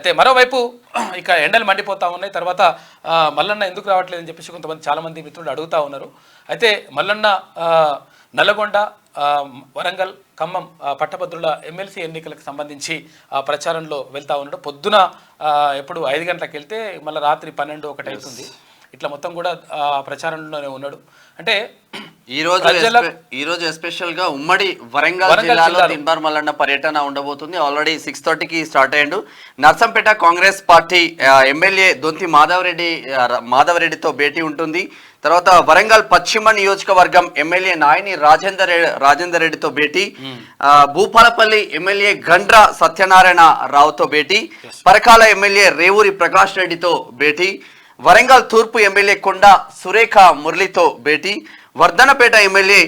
అయితే మరోవైపు ఇక ఎండలు మండిపోతూ ఉన్నాయి. తర్వాత మల్లన్న ఎందుకు రావట్లేదని చెప్పేసి కొంతమంది చాలామంది మిత్రులు అడుగుతూ ఉన్నారు. అయితే మల్లన్న నల్లగొండ, వరంగల్, ఖమ్మం పట్టభద్రుల ఎమ్మెల్సీ ఎన్నికలకు సంబంధించి ప్రచారంలో వెళ్తూ ఉన్నాడు. పొద్దున ఎప్పుడు 5 గంటలకు వెళ్తే మళ్ళీ రాత్రి 12, 1 అవుతుంది. ఇట్లా మొత్తం కూడా ప్రచారంలోనే ఉన్నాడు. అంటే ఈ రోజు ఎస్పెషల్ గా ఉమ్మడి వరంగల్ జిల్లాలో దిన్బార్ మల్లన్న పర్యటన ఉండబోతుంది. ఆల్రెడీ 6:30కి స్టార్ట్ అయ్యిండు. నర్సంపేట కాంగ్రెస్ పార్టీ ఎమ్మెల్యే దొంతి మాధవరెడ్డితో భేటీ ఉంటుంది. తర్వాత వరంగల్ పశ్చిమ నియోజకవర్గం ఎమ్మెల్యే నాయని రాజేందర్ రెడ్డితో భేటీ, భూపాలపల్లి ఎమ్మెల్యే గండ్ర సత్యనారాయణ రావుతో భేటీ, పరకాల ఎమ్మెల్యే రేవూరి ప్రకాష్ రెడ్డితో భేటీ, వరంగల్ తూర్పు ఎమ్మెల్యే కొండ సురేఖ మురళితో భేటీ, వర్ధనపేట ఎమ్మెల్యే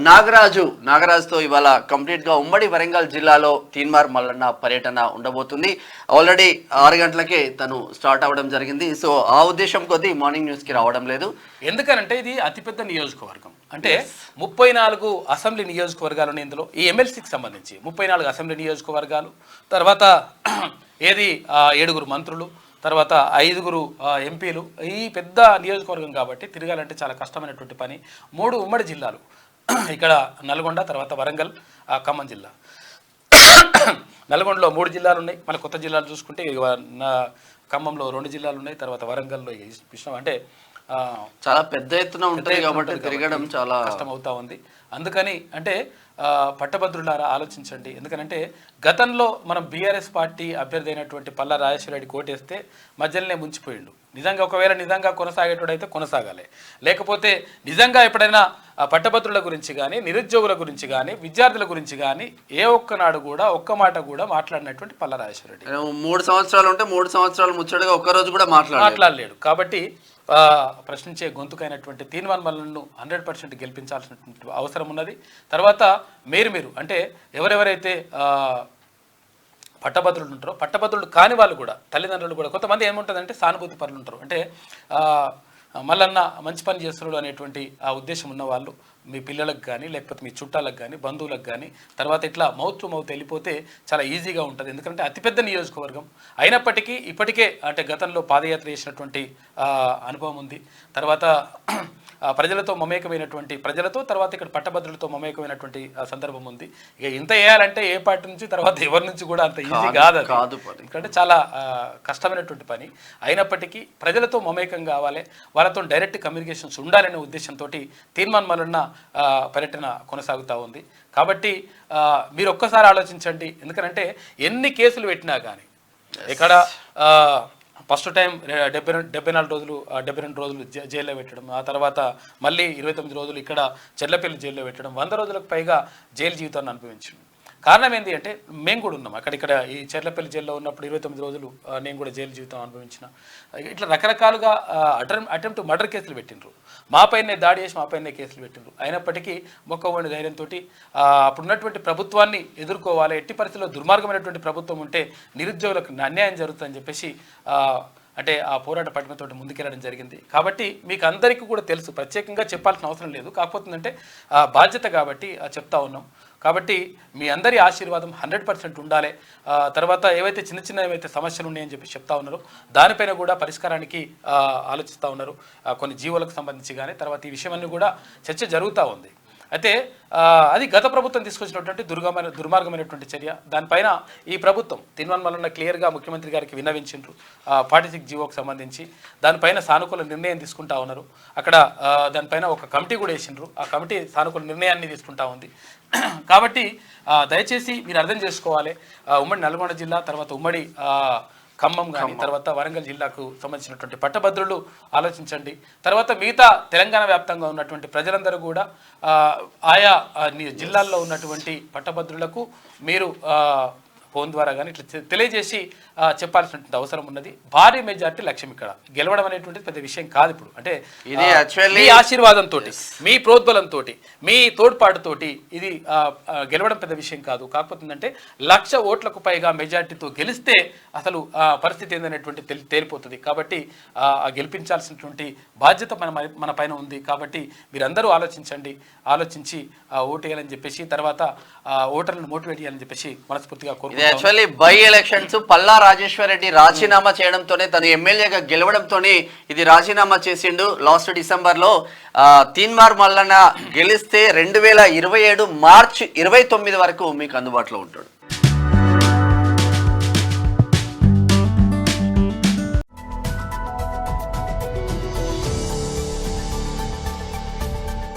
నాగరాజుతో ఇవాళ కంప్లీట్ గా ఉమ్మడి వరంగల్ జిల్లాలో తీన్మార్ మల్లన్న పర్యటన ఉండబోతుంది. ఆల్రెడీ 6 గంటలకే తను స్టార్ట్ అవ్వడం జరిగింది. సో ఆ ఉద్దేశం కొద్దీ మార్నింగ్ న్యూస్ కి రావడం లేదు. ఎందుకనంటే ఇది అతిపెద్ద నియోజకవర్గం. అంటే 34 అసెంబ్లీ నియోజకవర్గాలు ఇందులో ఈ ఎమ్మెల్సీకి సంబంధించి 34 అసెంబ్లీ నియోజకవర్గాలు, తర్వాత 7 మంత్రులు, తర్వాత 5 ఎంపీలు. ఈ పెద్ద నియోజకవర్గం కాబట్టి తిరగాలంటే చాలా కష్టమైనటువంటి పని. 3 ఉమ్మడి జిల్లాలు ఇక్కడ నల్గొండ, తర్వాత వరంగల్, ఖమ్మం జిల్లా. నల్గొండలో 3 జిల్లాలు ఉన్నాయి. మన కొత్త జిల్లాలు చూసుకుంటే ఖమ్మంలో 2 జిల్లాలు ఉన్నాయి. తర్వాత వరంగల్లో విషయం అంటే చాలా పెద్ద ఎత్తున ఉంటుంది కాబట్టి తిరగడం చాలా కష్టం అవుతా ఉంది. అందుకని అంటే పట్టభద్రులారా ఆలోచించండి. ఎందుకంటే గతంలో మనం బీఆర్ఎస్ పార్టీ అభ్యర్థి అయినటువంటి పల్లా రాజేశ్వరరెడ్డి కోటేస్తే మధ్యలోనే ముంచిపోయిండు. ఒకవేళ నిజంగా కొనసాగేటోడైతే కొనసాగాలి, లేకపోతే నిజంగా ఎప్పుడైనా పట్టభద్రుల గురించి కానీ, నిరుద్యోగుల గురించి కానీ, విద్యార్థుల గురించి కానీ ఏ ఒక్కనాడు కూడా ఒక్క మాట కూడా మాట్లాడినటువంటి పల్లా రాజేశ్వరరెడ్డి 3 సంవత్సరాలు ఉంటే 3 సంవత్సరాలు ముచ్చటగా ఒక్కరోజు కూడా మాట్లాడలేడు. కాబట్టి ప్రశ్నించే గొంతుకైనటువంటి తీన్మార్ మల్లన్నను 100% గెలిపించాల్సినటువంటి అవసరం ఉన్నది. తర్వాత మీరు అంటే ఎవరెవరైతే పట్టభద్రులు ఉంటారో, పట్టభద్రులు కాని వాళ్ళు కూడా, తల్లిదండ్రులు కూడా కొంతమంది ఏముంటుందంటే సానుభూతి పరులు ఉంటారు. అంటే మల్లన్న మంచి పని చేస్తున్నాడు అనేటువంటి ఆ ఉద్దేశం ఉన్నవాళ్ళు మీ పిల్లలకు కానీ, లేకపోతే మీ చుట్టాలకు కానీ, బంధువులకు కానీ తర్వాత ఇట్లా మౌత్ టు మౌత్ వెళ్ళిపోతే చాలా ఈజీగా ఉంటుంది. ఎందుకంటే అతిపెద్ద నియోజకవర్గం అయినప్పటికీ ఇప్పటికే అంటే గతంలో పాదయాత్ర చేసినటువంటి అనుభవం ఉంది. తర్వాత ప్రజలతో మమేకమైనటువంటి తర్వాత ఇక్కడ పట్టభద్రులతో మమేకమైనటువంటి సందర్భం ఉంది. ఇక ఇంత వేయాలంటే ఏ పార్టీ నుంచి తర్వాత ఎవరి నుంచి కూడా అంత ఈజీ కాదు. ఎందుకంటే చాలా కష్టమైనటువంటి పని. అయినప్పటికీ ప్రజలతో మమేకం కావాలి, వాళ్ళతో డైరెక్ట్ కమ్యూనికేషన్స్ ఉండాలనే ఉద్దేశంతో తీన్మార్ మల్లన్న పర్యటన కొనసాగుతూ ఉంది. కాబట్టి మీరు ఒక్కసారి ఆలోచించండి. ఎందుకంటే ఎన్ని కేసులు పెట్టినా కానీ ఇక్కడ ఫస్ట్ టైం 72 రోజులు జైల్లో పెట్టడం, ఆ తర్వాత మళ్ళీ 29 రోజులు ఇక్కడ చెర్లపల్లి జైల్లో పెట్టడం, 100 రోజులకు పైగా జైలు జీవితాన్ని అనుభవించింది. కారణం ఏంటి అంటే మేము కూడా ఉన్నాం ఇక్కడ ఈ చెర్లపల్లి జైల్లో ఉన్నప్పుడు 29 రోజులు నేను కూడా జైలు జీవితం అనుభవించిన. ఇట్లా రకరకాలుగా అటెంప్ట్ మర్డర్ కేసులు పెట్టిండ్రు, మాపైనే దాడి చేసి మాపైనే కేసులు పెట్టిండ్రు. అయినప్పటికీ మొక్కవోని ధైర్యంతో అప్పుడున్నటువంటి ప్రభుత్వాన్ని ఎదుర్కోవాలి. ఎట్టి పరిస్థితుల్లో దుర్మార్గమైనటువంటి ప్రభుత్వం ఉంటే నిరుద్యోగులకు అన్యాయం జరుగుతుందని చెప్పేసి అంటే ఆ పోరాట పటిమతో ముందుకెళ్ళడం జరిగింది. కాబట్టి మీకు అందరికీ కూడా తెలుసు, ప్రత్యేకంగా చెప్పాల్సిన అవసరం లేదు. కాకపోతే అంటే బాధ్యత కాబట్టి చెప్తా ఉన్నాం. కాబట్టి మీ అందరి ఆశీర్వాదం 100% ఉండాలి. తర్వాత ఏవైతే చిన్న ఏవైతే సమస్యలు ఉన్నాయని చెప్పి చెప్తా ఉన్నారు, దానిపైన కూడా పరిష్కారానికి ఆలోచిస్తూ ఉన్నారు. కొన్ని జీవోలకు సంబంధించి కానీ తర్వాత ఈ విషయమన్నీ కూడా చర్చ జరుగుతూ ఉంది. అయితే అది గత ప్రభుత్వం తీసుకొచ్చినటువంటి దుర్మార్గమైనటువంటి చర్య. దానిపైన ఈ ప్రభుత్వం తీన్మార్ మల్లన్న క్లియర్గా ముఖ్యమంత్రి గారికి విన్నవించిండ్రు 46 జీవోకి సంబంధించి. దానిపైన సానుకూల నిర్ణయం తీసుకుంటా ఉన్నారు. అక్కడ దానిపైన ఒక కమిటీ కూడా వేసిండ్రు. ఆ కమిటీ సానుకూల నిర్ణయాన్ని తీసుకుంటా ఉంది. కాబట్టి దయచేసి మీరు అర్థం చేసుకోవాలి, ఉమ్మడి నల్గొండ జిల్లా, తర్వాత ఉమ్మడి ఖమ్మం కానీ, తర్వాత వరంగల్ జిల్లాకు సంబంధించినటువంటి పట్టభద్రులు ఆలోచించండి. తర్వాత మిగతా తెలంగాణ వ్యాప్తంగా ఉన్నటువంటి ప్రజలందరూ కూడా ఆయా జిల్లాల్లో ఉన్నటువంటి పట్టభద్రులకు మీరు ఫోన్ ద్వారా కానీ ఇట్లా తెలియజేసి చెప్పాల్సినటువంటి అవసరం ఉన్నది. భారీ మెజార్టీ లక్ష్యం ఇక్కడ గెలవడం అనేటువంటిది పెద్ద విషయం కాదు. ఇప్పుడు అంటే ఇది మీ ఆశీర్వాదంతో, మీ ప్రోద్బలంతో, మీ తోడ్పాటుతోటి ఇది గెలవడం పెద్ద విషయం కాదు. కాకపోతే ఏంటంటే 1,00,000 ఓట్లకు పైగా మెజార్టీతో గెలిస్తే అసలు పరిస్థితి ఏందనేటువంటి తేలిపోతుంది. కాబట్టి గెలిపించాల్సినటువంటి బాధ్యత మన పైన ఉంది. కాబట్టి మీరందరూ ఆలోచించి ఓటు వేయాలని చెప్పేసి, తర్వాత ఓటర్లను మోటివేట్ చేయాలని చెప్పేసి మనస్ఫూర్తిగా కోరుకుంటున్నాను. Actually by elections Palla Rajeshwar Reddy రాజీనామా చేయడంతోనే తను ఎమ్మెల్యేగా గెలవడంతోనే ఇది రాజీనామా చేసిండు లాస్ట్ డిసెంబర్ లో. తీన్మార్ మల్లన్న గెలిస్తే 2027 మార్చి 29 వరకు మీకు అందుబాటులో ఉంటాడు.